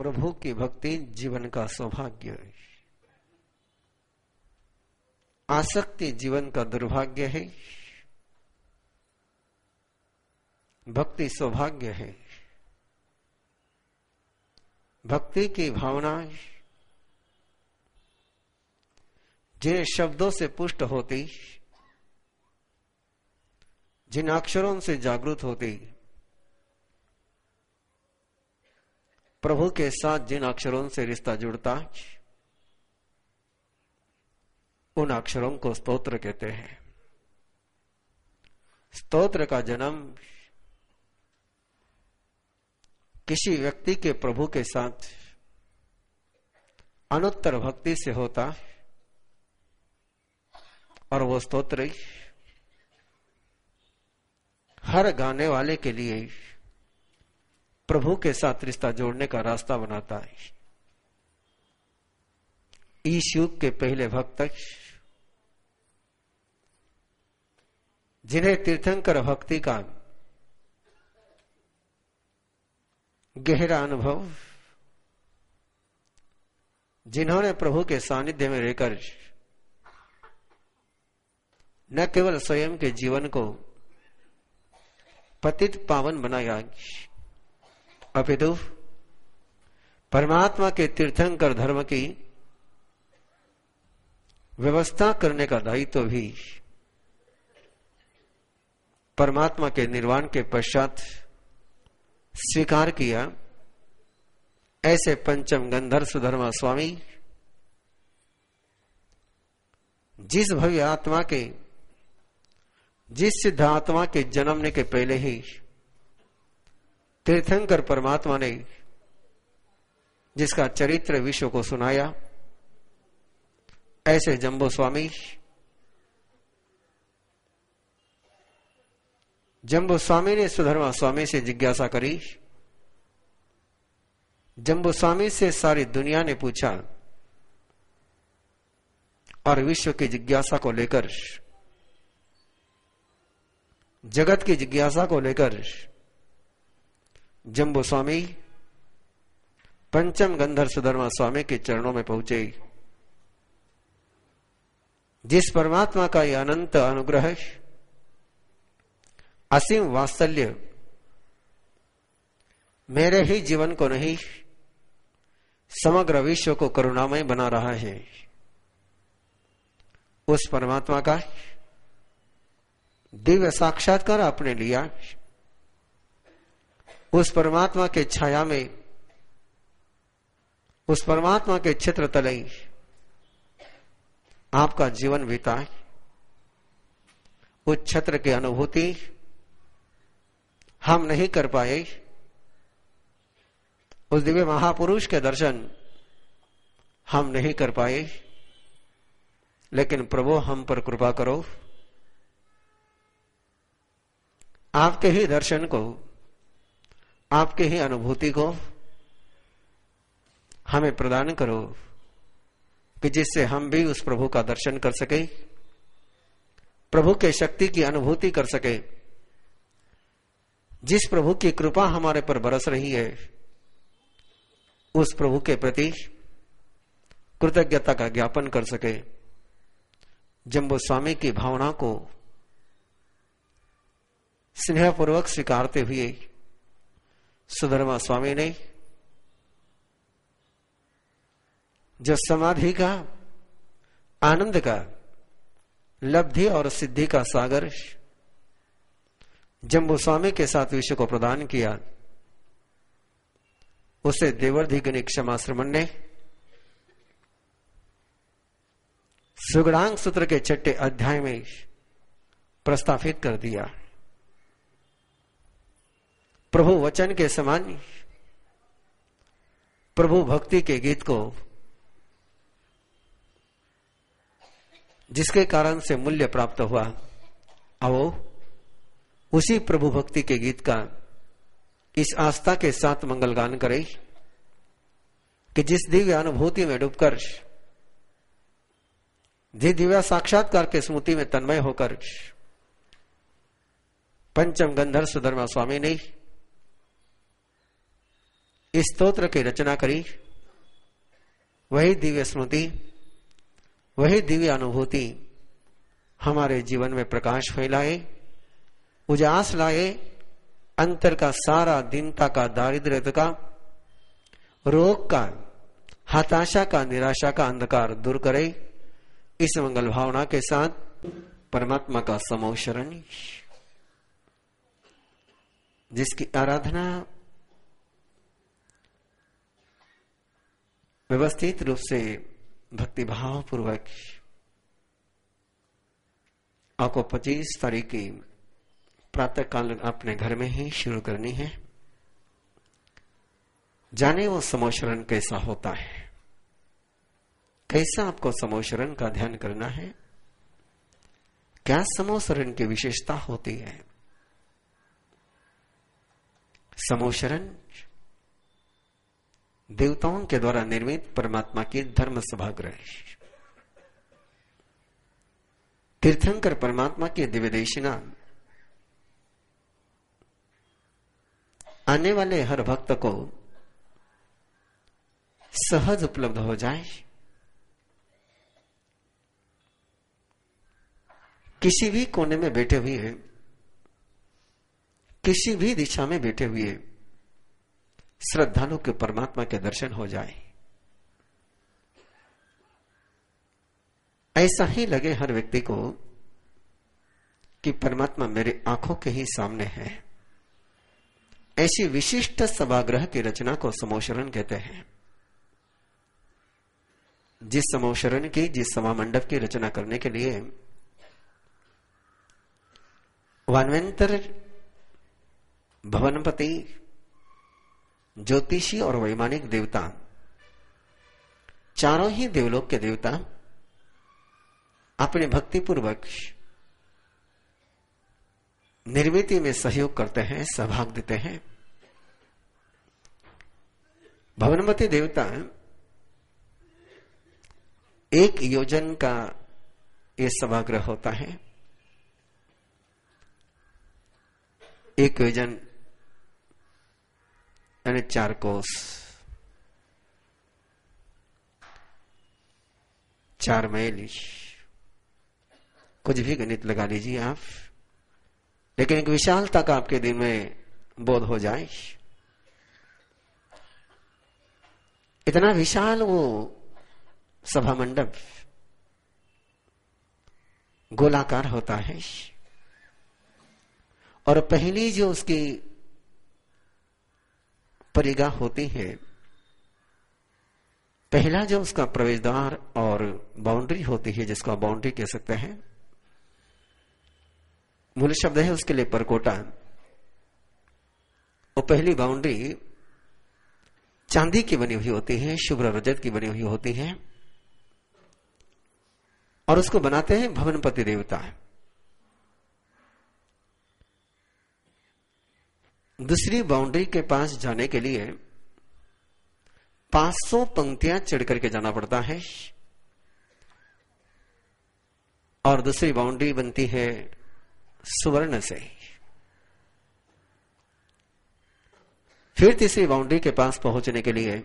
प्रभु की भक्ति जीवन का सौभाग्य है, आसक्ति जीवन का दुर्भाग्य है। भक्ति सौभाग्य है। भक्ति की भावना जिन शब्दों से पुष्ट होती, जिन अक्षरों से जागृत होती, प्रभु के साथ जिन अक्षरों से रिश्ता जुड़ता, उन अक्षरों को स्तोत्र कहते हैं। स्तोत्र का जन्म किसी व्यक्ति के प्रभु के साथ अनुत्तर भक्ति से होता, और वो स्तोत्र हर गाने वाले के लिए प्रभु के साथ रिश्ता जोड़ने का रास्ता बनाता है। इस युग के पहले भक्त जिन्हें तीर्थंकर भक्ति का गहरा अनुभव, जिन्होंने प्रभु के सानिध्य में रहकर न केवल स्वयं के जीवन को पतित पावन बनाया, अपितु परमात्मा के तीर्थंकर धर्म की व्यवस्था करने का दायित्व भी परमात्मा के निर्वाण के पश्चात स्वीकार किया। ऐसे पंचम गंधर्व सुधर्मा स्वामी जिस भव्य आत्मा के, जिस सिद्ध आत्मा के जन्मने के पहले ही तीर्थंकर परमात्मा ने जिसका चरित्र विश्व को सुनाया, ऐसे जम्बो स्वामी ने सुधर्मा स्वामी से जिज्ञासा करी। जम्बो स्वामी से सारी दुनिया ने पूछा, और विश्व की जिज्ञासा को लेकर, जगत की जिज्ञासा को लेकर जम्बो स्वामी पंचम गंधर्व सुधर्मा स्वामी के चरणों में पहुंचे। जिस परमात्मा का यह अनंत अनुग्रह, असीम वात्सल्य मेरे ही जीवन को नहीं समग्र विश्व को करुणामय बना रहा है, उस परमात्मा का दिव्य साक्षात्कार आपने लिया। उस परमात्मा के छाया में, उस परमात्मा के क्षेत्र तले आपका जीवन बीता। उस छत्र की अनुभूति हम नहीं कर पाए, उस दिव्य महापुरुष के दर्शन हम नहीं कर पाए, लेकिन प्रभु हम पर कृपा करो। आपके ही दर्शन को, आपके ही अनुभूति को हमें प्रदान करो, कि जिससे हम भी उस प्रभु का दर्शन कर सके, प्रभु के शक्ति की अनुभूति कर सके। जिस प्रभु की कृपा हमारे पर बरस रही है, उस प्रभु के प्रति कृतज्ञता का ज्ञापन कर सके। जम्बो स्वामी की भावना को स्नेहपूर्वक स्वीकारते हुए सुधर्मा स्वामी ने जो समाधि का, आनंद का, लब्धि और सिद्धि का सागर जम्बो स्वामी के साथ विश्व को प्रदान किया, उसे देवर्धिगणि क्षमाश्रमण ने सुगड़ांग सूत्र के 6ठे अध्याय में प्रस्तावित कर दिया। प्रभु वचन के समान प्रभु भक्ति के गीत को, जिसके कारण से मूल्य प्राप्त हुआ, आओ उसी प्रभु भक्ति के गीत का इस आस्था के साथ मंगलगान करें कि जिस दिव्य अनुभूति में डूबकर, दिव्य साक्षात्कार के स्मृति में तन्मय होकर पंचम गंधर्व सुधर्मा स्वामी ने इस स्तोत्र की रचना करी, वही दिव्य स्मृति, वही दिव्य अनुभूति हमारे जीवन में प्रकाश फैलाए, उजास लाए, अंतर का सारा दीनता का, दारिद्र्यता का, रोग का, हताशा का, निराशा का अंधकार दूर करे। इस मंगल भावना के साथ परमात्मा का समूह शरण, जिसकी आराधना व्यवस्थित रूप से भक्ति भाव पूर्वक आपको 25 तारीख की प्रातः काल अपने घर में ही शुरू करनी है। जाने वो समोशरण कैसा होता है, कैसा आपको समोशरण का ध्यान करना है, क्या समोशरण की विशेषता होती है। समोशरण देवताओं के द्वारा निर्मित परमात्मा की धर्म सभागृह, तीर्थंकर परमात्मा की दिव्य देशिना आने वाले हर भक्त को सहज उपलब्ध हो जाए। किसी भी कोने में बैठे हुए, किसी भी दिशा में बैठे हुए श्रद्धालु के परमात्मा के दर्शन हो जाए। ऐसा ही लगे हर व्यक्ति को कि परमात्मा मेरे आंखों के ही सामने है। ऐसी विशिष्ट सभागृह की रचना को समोशरण कहते हैं। जिस समोशरण की, जिस सभा मंडप की रचना करने के लिए वानवेंतर, भवनपति, ज्योतिषी और वैमानिक देवता, चारों ही देवलोक के देवता अपने भक्तिपूर्वक निर्मिति में सहयोग करते हैं, सहभाग देते हैं। भवनपति देवता एक योजन का यह सभागृह होता है। एक योजन यानी 4 कोस, 4 मैल, कुछ भी गणित लगा लीजिए आप, लेकिन एक विशालता का आपके दिन में बोध हो जाए। इतना विशाल वो सभा मंडप गोलाकार होता है, और पहली जो उसकी परिगा होती है, पहला जो उसका प्रवेश द्वार और बाउंड्री होती है, जिसको बाउंड्री कह सकते हैं, मूल शब्द है उसके लिए परकोटा। वो पहली बाउंड्री चांदी की बनी हुई होती है, शुभ्र रजत की बनी हुई होती है, और उसको बनाते हैं भवनपति देवता। दूसरी बाउंड्री के पास जाने के लिए 500 पंक्तियां चढ़ करके जाना पड़ता है, और दूसरी बाउंड्री बनती है सुवर्ण से। फिर तीसरी बाउंड्री के पास पहुंचने के लिए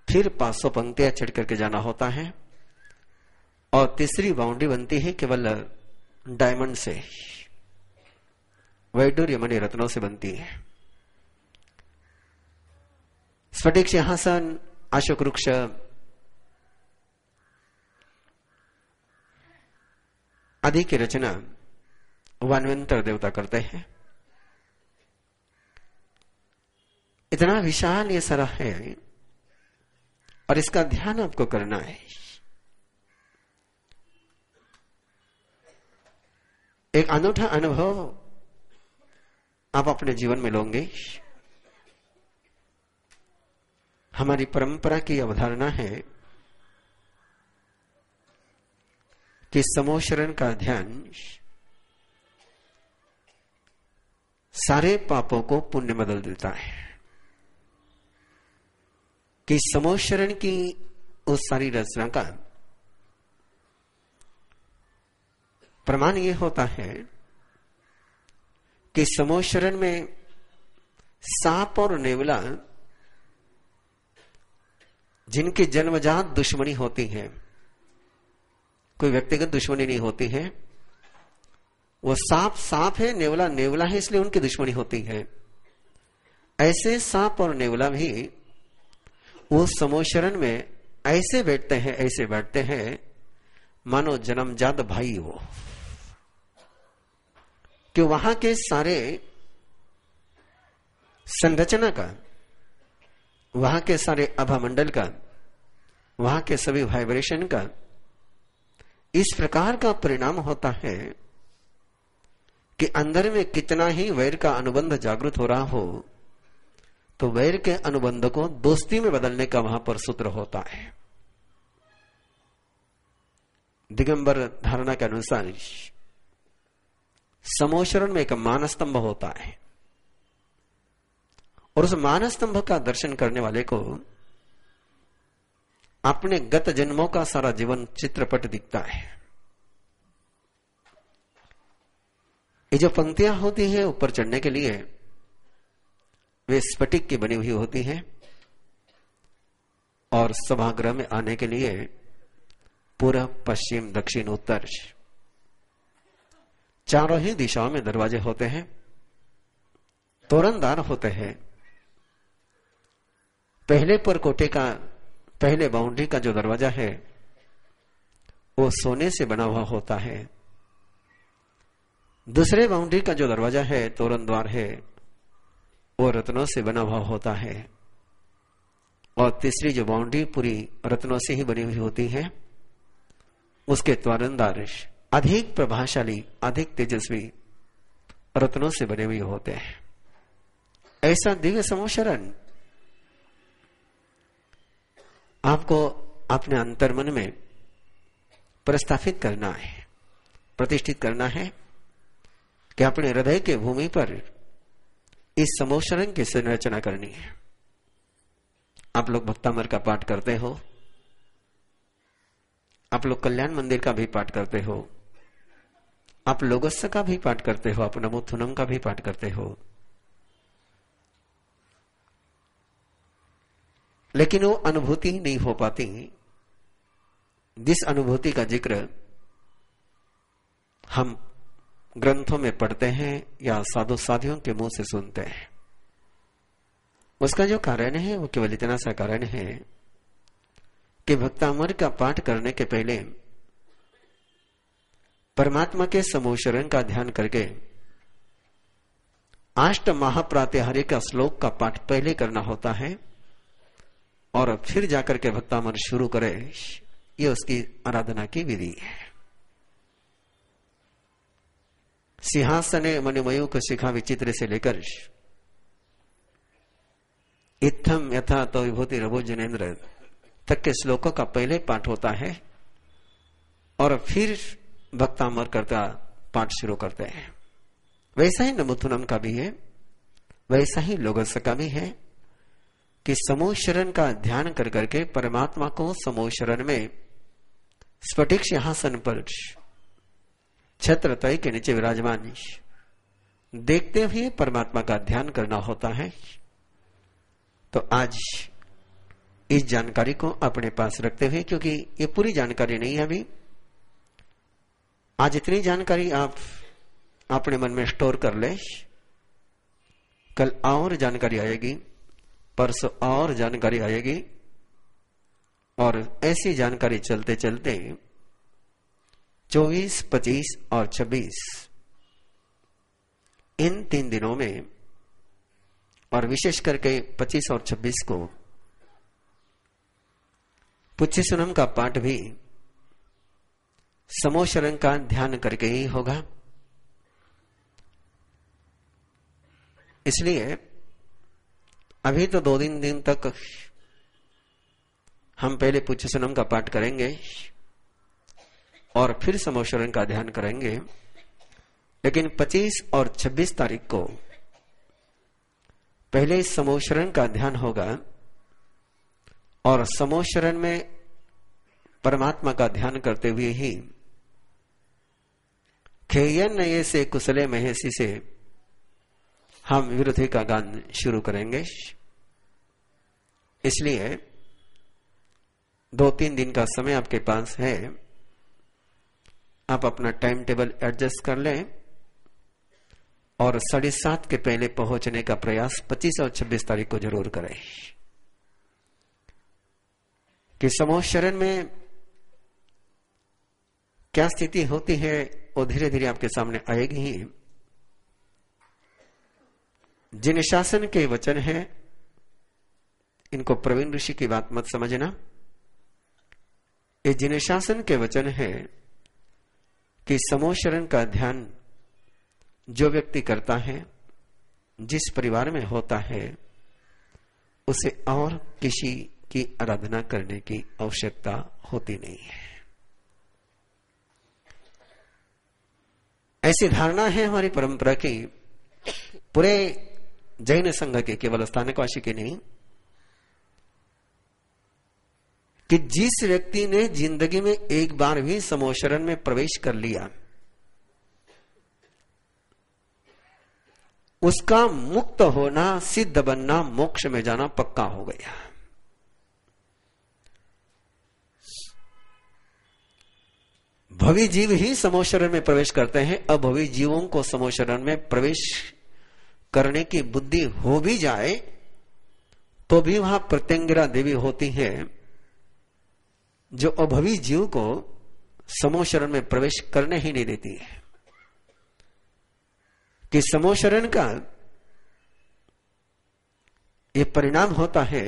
फिर 500 पंक्तियां चढ़ करके जाना होता है, और तीसरी बाउंड्री बनती है केवल डायमंड से, वैडूर्य मणि रत्नों से बनती है। स्फटिक सिंहासन, अशोक वृक्ष आदि की रचना वानवेंतर देवता करते हैं। इतना विशाल ये सारा है, और इसका ध्यान आपको करना है। एक अनूठा अनुभव आप अपने जीवन में लोगे। हमारी परंपरा की अवधारणा है कि समोशरण का ध्यान सारे पापों को पुण्य बदल देता है, कि समोशरण की उस सारी रचना का प्रमाण यह होता है कि समोशरण में सांप और नेवला जिनकी जन्मजात दुश्मनी होती है, कोई व्यक्तिगत दुश्मनी नहीं होती है, वो सांप सांप है, नेवला नेवला है, इसलिए उनकी दुश्मनी होती है। ऐसे सांप और नेवला भी वो समोशरण में ऐसे बैठते हैं, ऐसे बैठते हैं मानो जन्मजात भाई हो, कि वहां के सारे संरचना का, वहां के सारे अभामंडल का, वहां के सभी वाइब्रेशन का इस प्रकार का परिणाम होता है कि अंदर में कितना ही वैर का अनुबंध जागृत हो रहा हो, तो वैर के अनुबंध को दोस्ती में बदलने का वहां पर सूत्र होता है। दिगंबर धारणा के अनुसार समोशरण में एक मानस्तंभ होता है, और उस मानस्तंभ का दर्शन करने वाले को अपने गत जन्मों का सारा जीवन चित्रपट दिखता है। ये जो पंक्तियां होती है ऊपर चढ़ने के लिए, वे स्फटिक की बनी हुई होती हैं, और सभागृह में आने के लिए पूर्व, पश्चिम, दक्षिण, उत्तर चारों ही दिशाओं में दरवाजे होते हैं, तोरणदार होते हैं। पहले पर कोटे का, पहले बाउंड्री का जो दरवाजा है वो सोने से बना हुआ होता है। दूसरे बाउंड्री का जो दरवाजा है, तोरण द्वार है, वो रत्नों से बना हुआ होता है। और तीसरी जो बाउंड्री पूरी रत्नों से ही बनी हुई होती है, उसके तोरणदार अधिक प्रभावशाली, अधिक तेजस्वी रत्नों से बने हुए होते हैं। ऐसा दिव्य समोशरण आपको अपने अंतर्मन में प्रस्थापित करना है, प्रतिष्ठित करना है कि अपने हृदय के भूमि पर इस समोशरण की संरचना करनी है। आप लोग भक्तामर का पाठ करते हो, आप लोग कल्याण मंदिर का भी पाठ करते हो, आप लोगोस्य का भी पाठ करते हो, आप नमोथुनम का भी पाठ करते हो, लेकिन वो अनुभूति ही नहीं हो पाती जिस अनुभूति का जिक्र हम ग्रंथों में पढ़ते हैं या साधु साधियों के मुंह से सुनते हैं। उसका जो कारण है वो केवल इतना सा कारण है कि भक्तामर का पाठ करने के पहले परमात्मा के समोशरण का ध्यान करके अष्ट महाप्रातिहार्य का श्लोक का पाठ पहले करना होता है, और फिर जाकर के भक्तामर शुरू करे। ये उसकी आराधना की विधि है। सिंहासने मणिमयूख शिखा विचित्र से लेकर इत्थम यथा तो विभूति रभो जनेन्द्र तक के श्लोकों का पहले पाठ होता है, और फिर भक्तामर करता पाठ शुरू करते हैं। वैसा ही नमोथुनम का भी है, वैसा ही लोगस्य का भी है कि समोशरण का ध्यान कर करके परमात्मा को समोशरण में स्फटिक सिंहासन पर छत्र तय के नीचे विराजमान देखते हुए परमात्मा का ध्यान करना होता है। तो आज इस जानकारी को अपने पास रखते हुए, क्योंकि ये पूरी जानकारी नहीं है अभी, आज इतनी जानकारी आप अपने मन में स्टोर कर ले, कल और जानकारी आएगी, परसों और जानकारी आएगी, और ऐसी जानकारी चलते चलते 24, 25 और 26 इन 3 दिनों में, और विशेष करके 25 और 26 को पुच्छि सुनम का पाठ भी समोशरण का ध्यान करके ही होगा। इसलिए अभी तो 2 दिन तक हम पहले पुच्छि सुनम का पाठ करेंगे और फिर समोशरण का ध्यान करेंगे, लेकिन 25 और 26 तारीख को पहले समोशरण का ध्यान होगा, और समोशरण में परमात्मा का ध्यान करते हुए ही खेयन नये से कुशले महेशी से हम विरोधी का गान शुरू करेंगे। इसलिए 2-3 दिन का समय आपके पास है, आप अपना टाइम टेबल एडजस्ट कर लें और 7:30 के पहले पहुंचने का प्रयास 25 और 26 तारीख को जरूर करें। कि समूह शरण में क्या स्थिति होती है वो धीरे धीरे आपके सामने आएगी ही। जिन शासन के वचन है, इनको प्रवीण ऋषि की बात मत समझना। ये जिन शासन के वचन है कि समूह शरण का ध्यान जो व्यक्ति करता है, जिस परिवार में होता है, उसे और किसी की आराधना करने की आवश्यकता होती नहीं है। ऐसी धारणा है हमारी परंपरा की, पूरे जैन संघ के, केवल स्थानकवासी के नहीं, कि जिस व्यक्ति ने जिंदगी में एक बार भी समूह शरण में प्रवेश कर लिया, उसका मुक्त होना, सिद्ध बनना, मोक्ष में जाना पक्का हो गया। भवी जीव ही समूह शरण में प्रवेश करते हैं। अभवी जीवों को समूह शरण में प्रवेश करने की बुद्धि हो भी जाए तो भी वहां प्रत्यंगिरा देवी होती है जो अभवी जीव को समूह शरण में प्रवेश करने ही नहीं देती है। कि समूह शरण का यह परिणाम होता है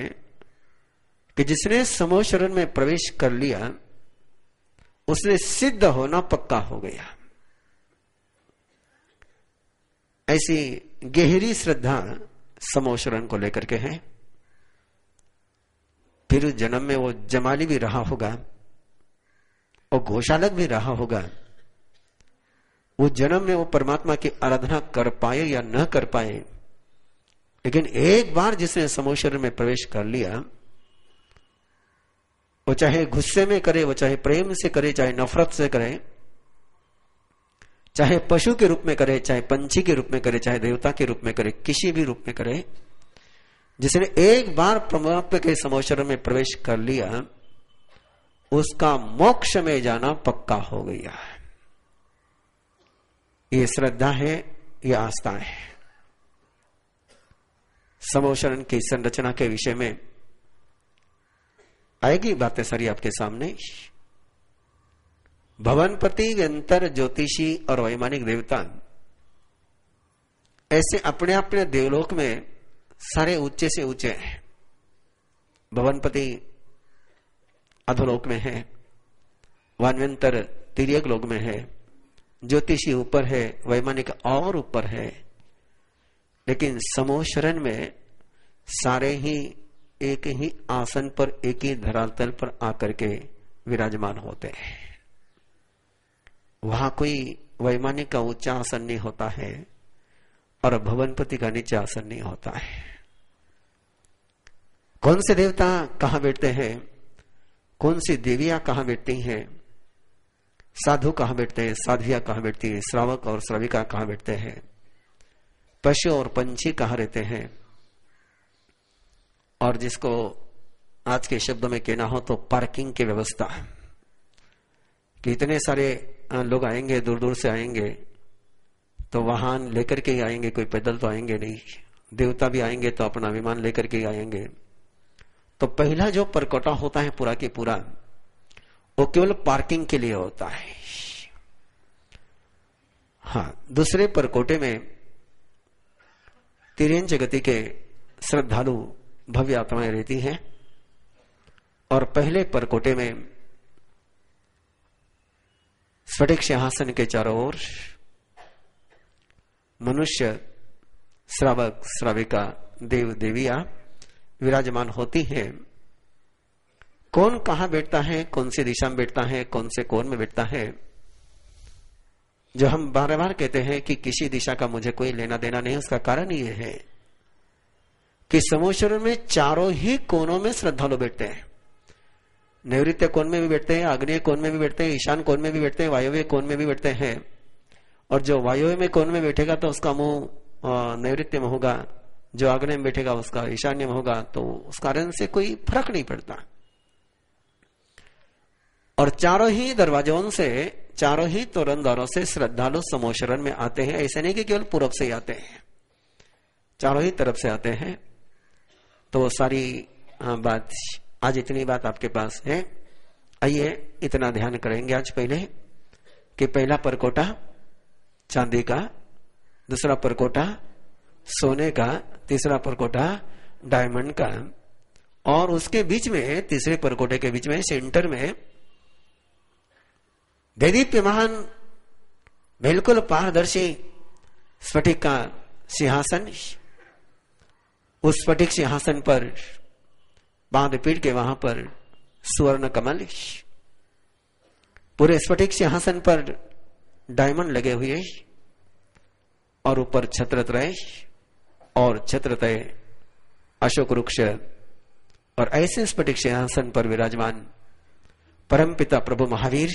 कि जिसने समूह शरण में प्रवेश कर लिया, उसने सिद्ध होना पक्का हो गया। ऐसी गहरी श्रद्धा समूह शरण को लेकर के है। फिर उस जन्म में वो जमाली भी रहा होगा और गोशालक भी रहा होगा। उस जन्म में वो परमात्मा की आराधना कर पाए या न कर पाए, लेकिन एक बार जिसने समूह शरण में प्रवेश कर लिया, वो चाहे गुस्से में करे, वो चाहे प्रेम से करे, चाहे नफरत से करे, चाहे पशु के रूप में करे, चाहे पंछी के रूप में करे, चाहे देवता के रूप में करे, किसी भी रूप में करे, जिसने एक बार परमात्मा के समूह शरण में प्रवेश कर लिया, उसका मोक्ष में जाना पक्का हो गया। ये श्रद्धा है, ये आस्था है। समूह शरण की संरचना के विषय में आएगी बातें सारी आपके सामने। भवनपति, व्यंतर, ज्योतिषी और वैमानिक देवता ऐसे अपने अपने देवलोक में सारे ऊंचे से ऊंचे हैं। भवनपति अधोलोक में है, वानव्यंतर तिर्यक लोक में है, ज्योतिषी ऊपर है, वैमानिक और ऊपर है। लेकिन समूह शरण में सारे ही एक ही आसन पर, एक ही धरातल पर आकर के विराजमान होते हैं। वहां कोई वैमानिक का ऊंचा आसन नहीं होता है और भवनपति का नीचा आसन नहीं होता है। कौन से देवता कहां बैठते हैं, कौन सी देवियां कहां बैठती हैं, साधु कहां बैठते हैं, साध्वियां कहां बैठती है, श्रावक और श्राविका कहां बैठते हैं, पशु और पंछी कहां रहते हैं, और जिसको आज के शब्दों में कहना हो तो पार्किंग की व्यवस्था, कि इतने सारे लोग आएंगे, दूर दूर से आएंगे, तो वाहन लेकर के ही आएंगे, कोई पैदल तो आएंगे नहीं। देवता भी आएंगे तो अपना विमान लेकर के ही आएंगे। तो पहला जो परकोटा होता है पूरा के पूरा, वो केवल पार्किंग के लिए होता है। हाँ, दूसरे परकोटे में तिर्यंच गति के श्रद्धालु भव्य आत्माएं रहती हैं, और पहले परकोटे में स्फटिक सिंहासन के चारों ओर मनुष्य, श्रावक, श्राविका, देव देवियां विराजमान होती हैं। कौन कहां बैठता है, कौन सी दिशा में बैठता है, कौन से कोण में बैठता है, जो हम बार बार कहते हैं कि किसी दिशा का मुझे कोई लेना देना नहीं, उसका कारण ये है कि समूह शरण में चारों ही कोनों में श्रद्धालु बैठते हैं। नैऋत्य कोण में भी बैठते हैं, आग्नेय कोण में भी बैठते हैं, ईशान कोण में भी बैठते हैं, वायव्य कोण में भी बैठते हैं। और जो वायव्य में कोण में बैठेगा तो उसका मुंह नैऋत्य में होगा, जो आग्नेय में बैठेगा उसका ईशान्य में होगा, तो उस कारण से कोई फर्क नहीं पड़ता। और चारों ही दरवाजों से, चारों ही तोरण द्वारों से श्रद्धालु समोशरण में आते हैं। ऐसे नहीं कि केवल पूर्व से ही आते हैं, चारों ही तरफ से आते हैं। तो सारी बात, आज इतनी बात आपके पास है। आइए इतना ध्यान करेंगे आज पहले कि पहला परकोटा चांदी का, दूसरा परकोटा सोने का, तीसरा परकोटा डायमंड का, और उसके बीच में, तीसरे परकोटे के बीच में सेंटर में देदीप्यमान बिल्कुल पारदर्शी स्फटिक का सिंहासन। उस स्फटिक सिंहासन पर बांधपीठ के वहां पर स्वर्ण कमल, पूरे स्फटिक सिंहासन पर डायमंड लगे हुए, और ऊपर छत्रत्रय, और छत्रत्रय अशोक वृक्ष, और ऐसे स्फटिक सिंहासन पर विराजमान परमपिता प्रभु महावीर